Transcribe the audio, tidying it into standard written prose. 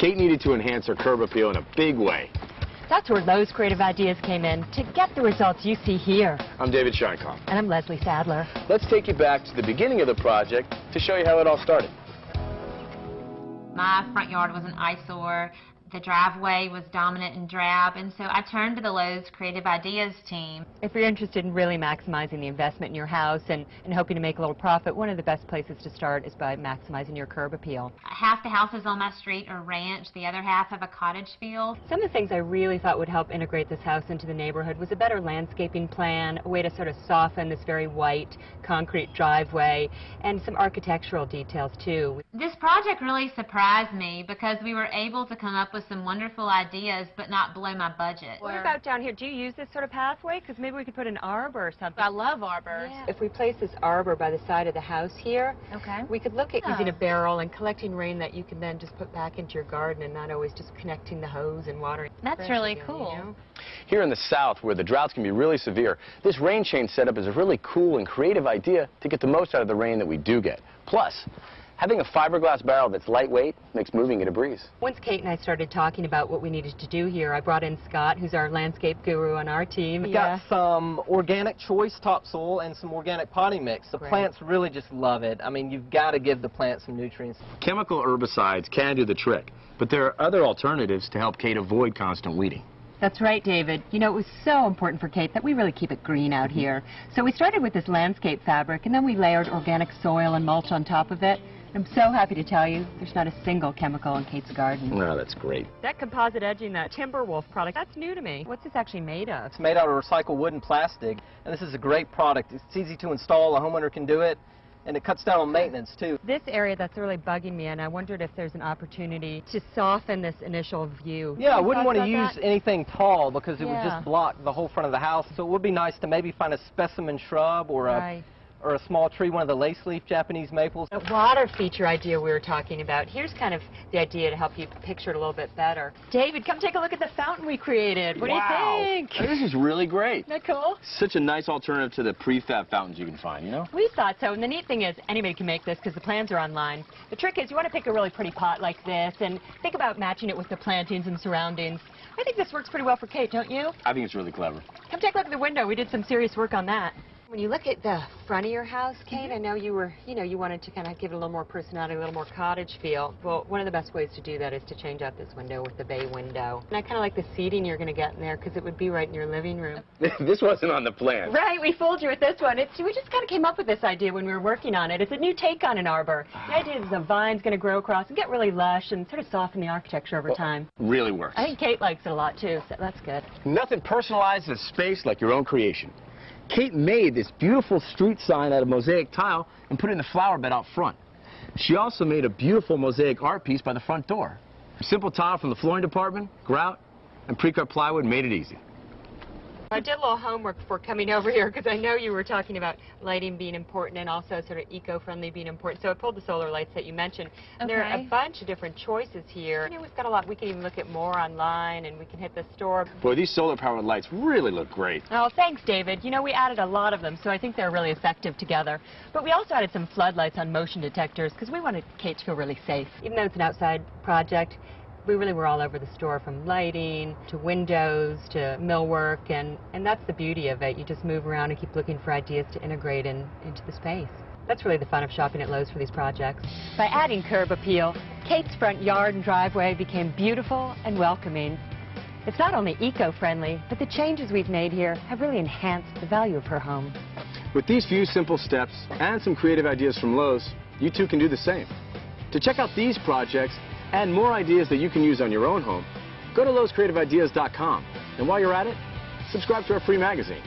Kate needed to enhance her curb appeal in a big way. That's where Lowe's creative ideas came in, to get the results you see here. I'm David Scheinkoff. And I'm Leslie Sadler. Let's take you back to the beginning of the project to show you how it all started. My front yard was an eyesore. The driveway was dominant and drab, and so I turned to the Lowe's Creative Ideas team. If you're interested in really maximizing the investment in your house and hoping to make a little profit, one of the best places to start is by maximizing your curb appeal. Half the houses on my street are ranch, the other half have a cottage feel. Some of the things I really thought would help integrate this house into the neighborhood was a better landscaping plan, a way to sort of soften this very white concrete driveway, and some architectural details too. This project really surprised me because we were able to come up with some wonderful ideas but not blow my budget. What about down here? Do you use this sort of pathway? Because maybe we could put an arbor or something. I love arbors. Yeah. If we place this arbor by the side of the house here, Okay. we could look at using a barrel and collecting rain that you can then just put back into your garden and not always just connecting the hose and watering. That's really again, cool. You know? Here in the South, where the droughts can be really severe, this rain chain setup is a really cool and creative idea to get the most out of the rain that we do get. Plus, having a fiberglass barrel that's lightweight makes moving it a breeze. Once Kate and I started talking about what we needed to do here, I brought in Scott, who's our landscape guru on our team. We've got some organic choice topsoil and some organic potting mix. The plants really just love it. I mean, you've got to give the plants some nutrients. Chemical herbicides can do the trick, but there are other alternatives to help Kate avoid constant weeding. That's right, David. You know, it was so important for Kate that we really keep it green out here. So we started with this landscape fabric, and then we layered organic soil and mulch on top of it. I'm so happy to tell you there's not a single chemical in Kate's garden. Oh, that's great. That composite edging, that Timberwolf product, that's new to me. What's this actually made of? It's made out of recycled wood and plastic, and this is a great product. It's easy to install, a homeowner can do it, and it cuts down on maintenance too. This area that's really bugging me, and I wondered if there's an opportunity to soften this initial view. Yeah, I wouldn't want to use anything tall because it would Yeah. just block the whole front of the house. So it would be nice to maybe find a specimen shrub or a small tree, one of the lace leaf Japanese maples. The water feature idea we were talking about, here's kind of the idea to help you picture it a little bit better. David, come take a look at the fountain we created. What do you think? This is really great. Isn't that cool? Such a nice alternative to the prefab fountains you can find, you know? We thought so, and the neat thing is anybody can make this because the plans are online. The trick is you want to pick a really pretty pot like this and think about matching it with the plantings and surroundings. I think this works pretty well for Kate, don't you? I think it's really clever. Come take a look at the window. We did some serious work on that. When you look at the front of your house, Kate, I know you wanted to kind of give it a little more personality, a little more cottage feel. Well, one of the best ways to do that is to change out this window with the bay window. And I kind of like the seating you're going to get in there because it would be right in your living room. This wasn't on the plan. Right, we fooled you with this one. We just kind of came up with this idea when we were working on it. It's a new take on an arbor. The idea is the vine's going to grow across and get really lush and sort of soften the architecture over time. Really works. I think Kate likes it a lot, too, so that's good. Nothing personalizes a space like your own creation. Kate made this beautiful street sign out of mosaic tile and put it in the flower bed out front. She also made a beautiful mosaic art piece by the front door. Simple tile from the flooring department, grout, and pre-cut plywood made it easy. I did a little homework before coming over here because I know you were talking about lighting being important and also sort of eco-friendly being important. So I pulled the solar lights that you mentioned. Okay. There are a bunch of different choices here. You know, we've got a lot. We can even look at more online and we can hit the store. Boy, these solar-powered lights really look great. Oh, thanks, David. You know, we added a lot of them, so I think they're really effective together. But we also added some floodlights on motion detectors because we wanted Kate to feel really safe. Even though it's an outside project, we really were all over the store, from lighting to windows to millwork, and that's the beauty of it. You just move around and keep looking for ideas to integrate into the space. That's really the fun of shopping at Lowe's for these projects. By adding curb appeal, Kate's front yard and driveway became beautiful and welcoming. It's not only eco-friendly, but the changes we've made here have really enhanced the value of her home. With these few simple steps and some creative ideas from Lowe's, you too can do the same. To check out these projects and more ideas that you can use on your own home, go to LowesCreativeIdeas.com. And while you're at it, subscribe to our free magazine.